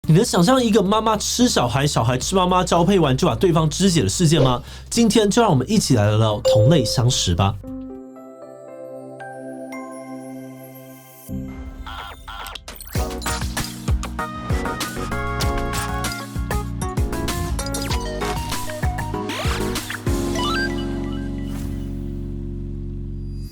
你能想象一个妈妈吃小孩，小孩吃妈妈交配完就把对方肢解的事件吗？今天就让我们一起来聊聊同类相食吧。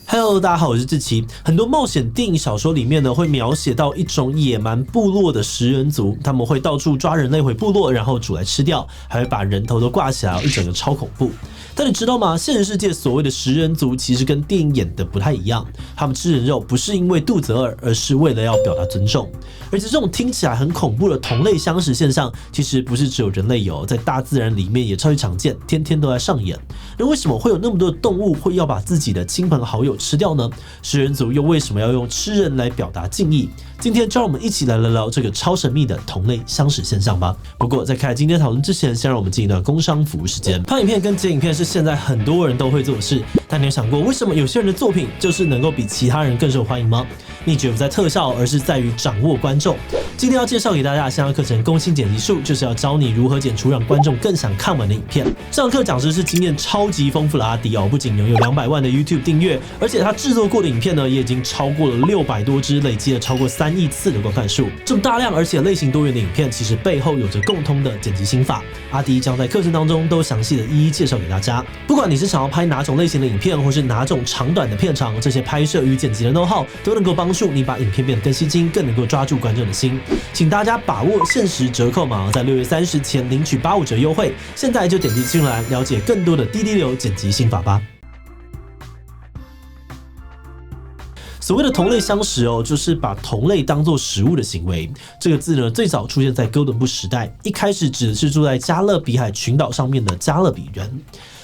Hello， 大家好，我是志奇。很多冒险电影、小说里面呢，会描写到一种野蛮部落的食人族，他们会到处抓人类回部落，然后煮来吃掉，还会把人头都挂起来，一整个超恐怖。但你知道吗？现实世界所谓的食人族，其实跟电影演的不太一样。他们吃人肉不是因为肚子饿，而是为了要表达尊重。而且这种听起来很恐怖的同类相食现象，其实不是只有人类有，在大自然里面也超级常见，天天都在上演。那为什么会有那么多的动物会要把自己的亲朋好友吃掉呢？食人族又为什么要用吃人来表达敬意？今天就让我们一起来聊聊这个超神秘的同类相食现象吧。不过在开始今天讨论之前，先让我们进一段工商服务时间。拍影片跟剪影片是现在很多人都会做的事，但你有想过为什么有些人的作品就是能够比其他人更受欢迎吗？秘诀不在特效，而是在于掌握观众。今天要介绍给大家的线上课程《工薪剪辑术》，就是要教你如何剪出让观众更想看完的影片。这堂课讲师是经验超级丰富的阿迪哦，不仅拥有200万的 YouTube 订阅，而且他制作过的影片呢，也已经超过了600多支，累积了超过3亿次的观看数。这么大量而且类型多元的影片，其实背后有着共通的剪辑心法。阿迪将在课程当中都详细的一一介绍给大家。不管你是想要拍哪种类型的影片，或是哪种长短的片长，这些拍摄与剪辑的 know-how 都能够帮助你把影片变得更吸睛，更能够抓住观众的心。请大家把握限时折扣码，在6月30前领取85折优惠。现在就点击进来了解更多的滴滴流剪辑心法吧。所谓的同类相食哦，就是把同类当作食物的行为。这个字呢，最早出现在哥伦布时代，一开始指的是住在加勒比海群岛上面的加勒比人。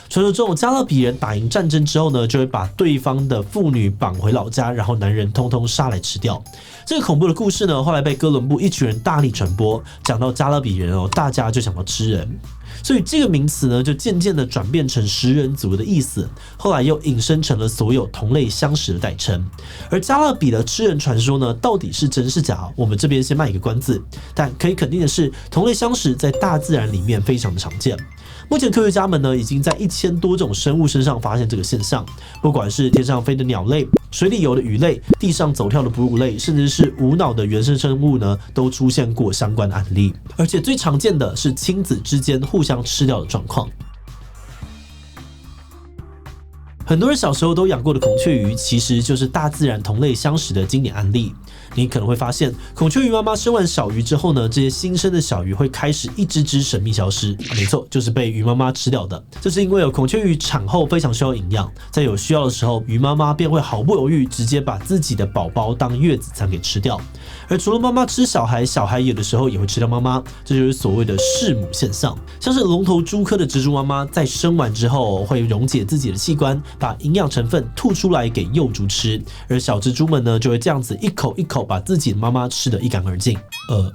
传说中，加勒比人打赢战争之后呢，就会把对方的妇女绑回老家，然后男人通通杀来吃掉。这个恐怖的故事呢，后来被哥伦布一群人大力传播，讲到加勒比人哦，大家就想到吃人。所以这个名词呢，就渐渐的转变成食人族的意思，后来又引申成了所有同类相食的代称。而加勒比的吃人传说呢，到底是真是假？我们这边先卖一个关子。但可以肯定的是，同类相食在大自然里面非常的常见。目前科学家们呢，已经在1000多种生物身上发现这个现象，不管是天上飞的鸟类、水里游的鱼类、地上走跳的哺乳类，甚至是无脑的原生生物呢，都出现过相关的案例。而且最常见的是亲子之间互相吃掉的状况。很多人小时候都养过的孔雀鱼，其实就是大自然同类相食的经典案例。你可能会发现，孔雀鱼妈妈生完小鱼之后呢，这些新生的小鱼会开始一只只神秘消失。没错，就是被鱼妈妈吃掉的。这是因为孔雀鱼产后非常需要营养，在有需要的时候，鱼妈妈便会毫不犹豫直接把自己的宝宝当月子餐给吃掉。而除了妈妈吃小孩，小孩有的时候也会吃掉妈妈，这就是所谓的弑母现象。像是龙头猪科的蜘蛛妈妈在生完之后会溶解自己的器官，把营养成分吐出来给幼猪吃，而小蜘蛛们呢就会这样子一口一口把自己的妈妈吃得一干二净。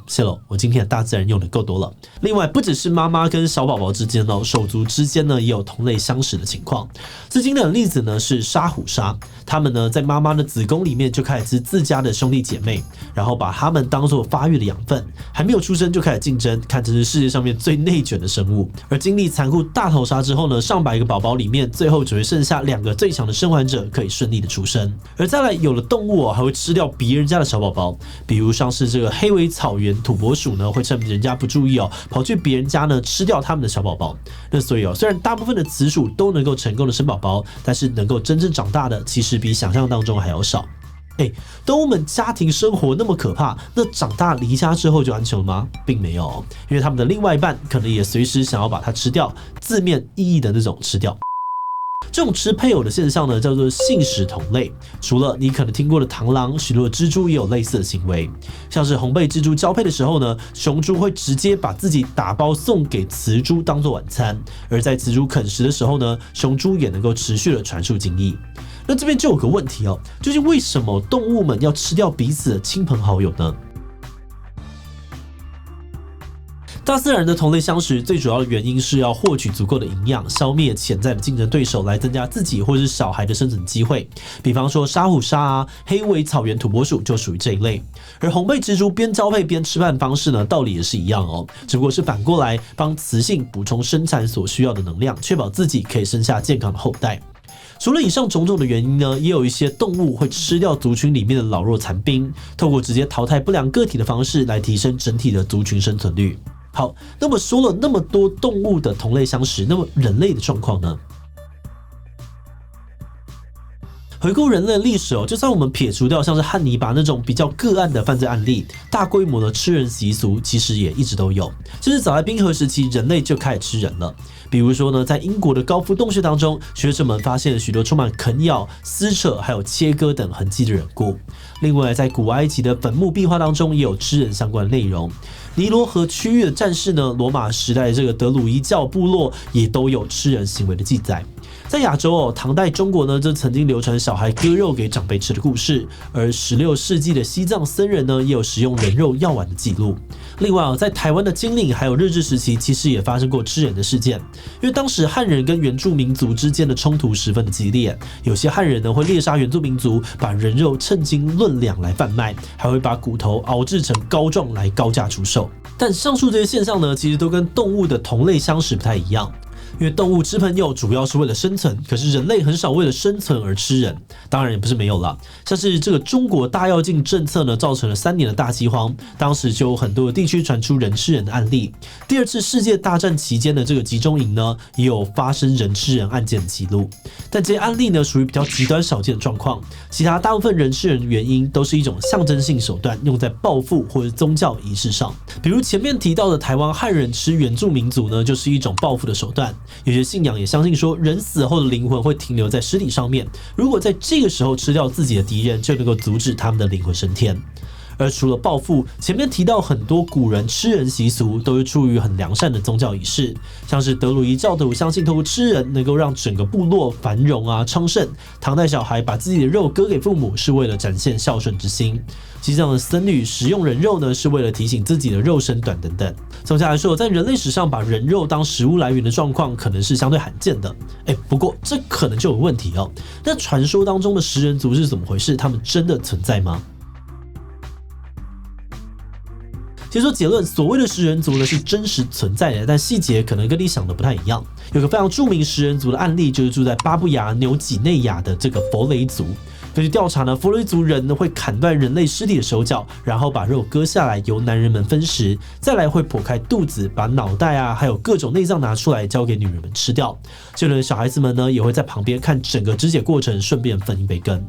谢喽，我今天的大自然用的够多了。另外，不只是妈妈跟小宝宝之间哦，手足之间呢也有同类相食的情况。最经典的例子呢是沙虎鲨，它们呢在妈妈的子宫里面就开始吃自家的兄弟姐妹，然后把它们当作发育的养分，还没有出生就开始竞争，看成是世界上面最内卷的生物。而经历残酷大逃杀之后呢，上百个宝宝里面，最后只会剩下2个最强的生还者可以顺利的出生。而再来，有的动物还会吃掉别人家的小宝宝，比如像是这个黑尾草原土拨鼠呢，会趁人家不注意跑去别人家呢吃掉他们的小宝宝。那所以虽然大部分的雌鼠都能够成功的生宝宝，但是能够真正长大的，其实比想象当中还要少。动物们家庭生活那么可怕，那长大离家之后就安全了吗？并没有，因为他们的另外一半可能也随时想要把它吃掉，字面意义的那种吃掉。这种吃配偶的现象呢，叫做性食同类。除了你可能听过的螳螂，许多的蜘蛛也有类似的行为。像是红背蜘蛛交配的时候呢，雄蛛会直接把自己打包送给雌蛛当做晚餐，而在雌蛛啃食的时候呢，雄蛛也能够持续的传输精液。那这边就有个问题究竟为什么动物们要吃掉彼此的亲朋好友呢？大自然的同类相食最主要的原因是要获取足够的营养，消灭潜在的竞争对手，来增加自己或是小孩的生存机会。比方说沙虎鲨啊、黑尾草原土拨鼠就属于这一类。而红背蜘蛛边交配边吃饭方式呢，道理也是一样哦，只不过是反过来帮雌性补充生产所需要的能量，确保自己可以生下健康的后代。除了以上种种的原因呢，也有一些动物会吃掉族群里面的老弱残兵，透过直接淘汰不良个体的方式来提升整体的族群生存率。好，那么说了那么多动物的同类相食，那么人类的状况呢？回顾人类的历史哦，就算我们撇除掉像是汉尼拔那种比较个案的犯罪案例，大规模的吃人习俗其实也一直都有。就是早在冰河时期，人类就开始吃人了。比如说呢，在英国的高夫洞穴当中，学者们发现了许多充满啃咬、撕扯还有切割等痕迹的人骨。另外，在古埃及的坟墓壁画当中，也有吃人相关的内容。尼罗河区域的战士呢，罗马时代这个德鲁伊教部落也都有吃人行为的记载。在亚洲哦，唐代中国呢，就曾经流传小孩割肉给长辈吃的故事，而16世纪的西藏僧人呢，也有食用人肉药丸的记录。另外在台湾的金陵还有日治时期，其实也发生过吃人的事件，因为当时汉人跟原住民族之间的冲突十分的激烈，有些汉人呢会猎杀原住民族，把人肉称斤论两来贩卖，还会把骨头熬制成膏状来高价出售。但上述这些现象呢，其实都跟动物的同类相食不太一样。因为动物吃朋友主要是为了生存，可是人类很少为了生存而吃人，当然也不是没有啦，像是这个中国大跃进政策呢，造成了3年的大饥荒，当时就有很多的地区传出人吃人的案例。第2次世界大战期间的这个集中营呢，也有发生人吃人案件的记录，但这些案例呢，属于比较极端少见的状况，其他大部分人吃人的原因都是一种象征性手段，用在报复或者宗教仪式上，比如前面提到的台湾汉人吃原住民族呢，就是一种报复的手段。有些信仰也相信说，人死后的灵魂会停留在尸体上面，如果在这个时候吃掉自己的敌人，就能够阻止他们的灵魂升天。而除了报复，前面提到很多古人吃人习俗都是出于很良善的宗教仪式，像是德鲁伊教徒相信透过吃人能够让整个部落繁荣啊昌盛，唐代小孩把自己的肉割给父母是为了展现孝顺之心，西藏的僧侣食用人肉呢是为了提醒自己的肉身短等等。总结来说，在人类史上把人肉当食物来源的状况可能是相对罕见的。不过这可能就有问题哦。那传说当中的食人族是怎么回事？他们真的存在吗？其实说结论，所谓的食人族呢是真实存在的，但细节可能跟你想的不太一样。有个非常著名食人族的案例，就是住在巴布亚纽几内亚的这个佛雷族。根据调查呢，佛雷族人呢会砍断人类尸体的手脚，然后把肉割下来由男人们分食，再来会剖开肚子，把脑袋啊还有各种内脏拿出来交给女人们吃掉。就连小孩子们呢也会在旁边看整个肢解过程，顺便分一杯羹。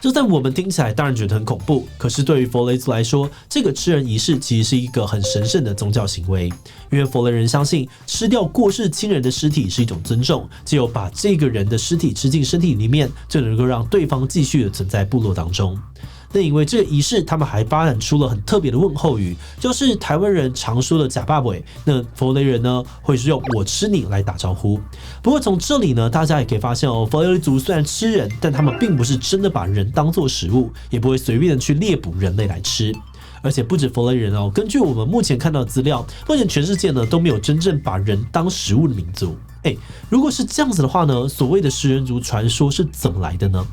就在我们听起来当然觉得很恐怖，可是对于佛雷族来说，这个吃人仪式其实是一个很神圣的宗教行为，因为佛雷人相信吃掉过世亲人的尸体是一种尊重，只有把这个人的尸体吃进身体里面，就能够让对方继续的存在部落当中。那因为这个仪式，他们还发展出了很特别的问候语，就是台湾人常说的假爸爸，那佛雷人呢会是用我吃你来打招呼。不过从这里呢，大家也可以发现哦，佛雷族虽然吃人，但他们并不是真的把人当作食物，也不会随便的去猎捕人类来吃。而且不止佛雷人哦，根据我们目前看到的资料，目前全世界呢都没有真正把人当食物的民族。如果是这样子的话呢，所谓的食人族传说是怎么来的呢？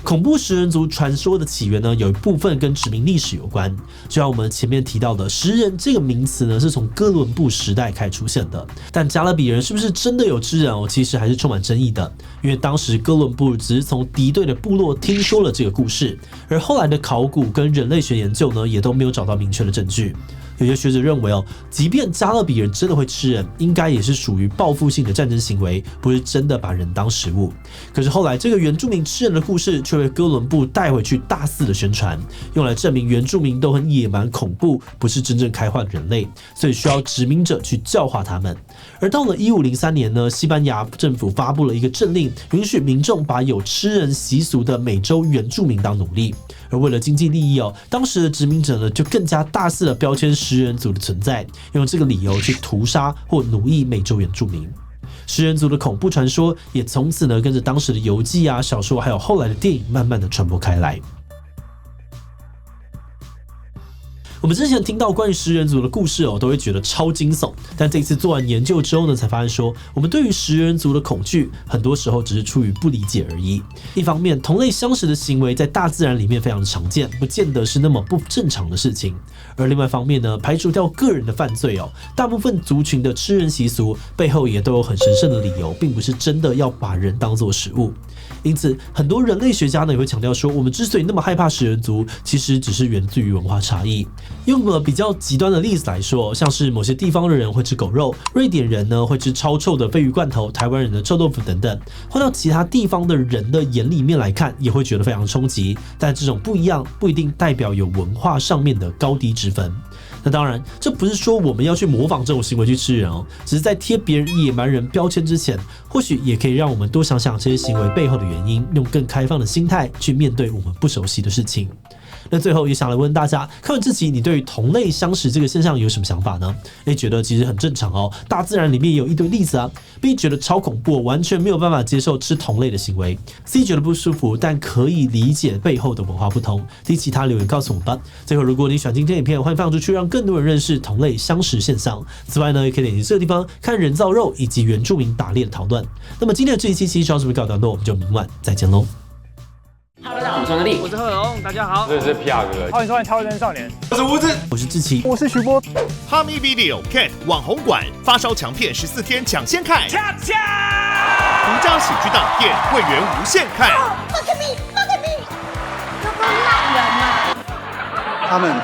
恐怖食人族传说的起源呢，有一部分跟殖民历史有关。就像我们前面提到的，食人这个名词呢，是从哥伦布时代开始出现的。但加勒比人是不是真的有吃人哦？其实还是充满争议的。因为当时哥伦布只是从敌对的部落听说了这个故事，而后来的考古跟人类学研究呢，也都没有找到明确的证据。有些学者认为即便加勒比人真的会吃人，应该也是属于报复性的战争行为，不是真的把人当食物。可是后来这个原住民吃人的故事却被哥伦布带回去大肆的宣传，用来证明原住民都很野蛮恐怖，不是真正开化的人类，所以需要殖民者去教化他们。而到了1503年呢，西班牙政府发布了一个政令，允许民众把有吃人习俗的美洲原住民当奴隶。而为了经济利益当时的殖民者呢，就更加大肆的标签食人族的存在，用这个理由去屠杀或奴役美洲原住民。食人族的恐怖传说也从此呢，跟着当时的游记啊、小说，还有后来的电影，慢慢的传播开来。我们之前听到关于食人族的故事都会觉得超惊悚，但这一次做完研究之后呢，才发现说，我们对于食人族的恐惧，很多时候只是出于不理解而已。一方面，同类相食的行为在大自然里面非常的常见，不见得是那么不正常的事情。而另外一方面呢，排除掉个人的犯罪大部分族群的吃人习俗背后也都有很神圣的理由，并不是真的要把人当作食物。因此，很多人类学家呢也会强调说，我们之所以那么害怕食人族，其实只是源自于文化差异。用个比较极端的例子来说，像是某些地方的人会吃狗肉，瑞典人呢会吃超臭的鲱鱼罐头，台湾人的臭豆腐等等。换到其他地方的人的眼里面来看，也会觉得非常冲击。但这种不一样，不一定代表有文化上面的高低之分。那当然，这不是说我们要去模仿这种行为去吃人只是在贴别人野蛮人标签之前，或许也可以让我们多想想这些行为背后的原因，用更开放的心态去面对我们不熟悉的事情。那最后也想来问大家，看完这集，你对于同类相食这个现象有什么想法呢？觉得其实很正常大自然里面也有一堆例子啊。B 觉得超恐怖，完全没有办法接受吃同类的行为。C 觉得不舒服，但可以理解背后的文化不同。提其他留言告诉我们吧。最后，如果你喜欢今天影片，欢迎分享出去，让更多人认识同类相食现象。此外呢，也可以点击这个地方看人造肉以及原住民打猎的讨论。那么今天的这一期西超是不是告一段落？我们就明晚再见喽。Hello， 大家好，我是张力，我是贺龙，大家好，这是 PR 哥，欢迎收看《超人少年》，我是吴子，我是志奇，我是徐波。哈密 Video Cat 网红馆发烧强片14天抢先看，独家喜剧大片会员无限看。Look at me， 这不是烂人吗？他们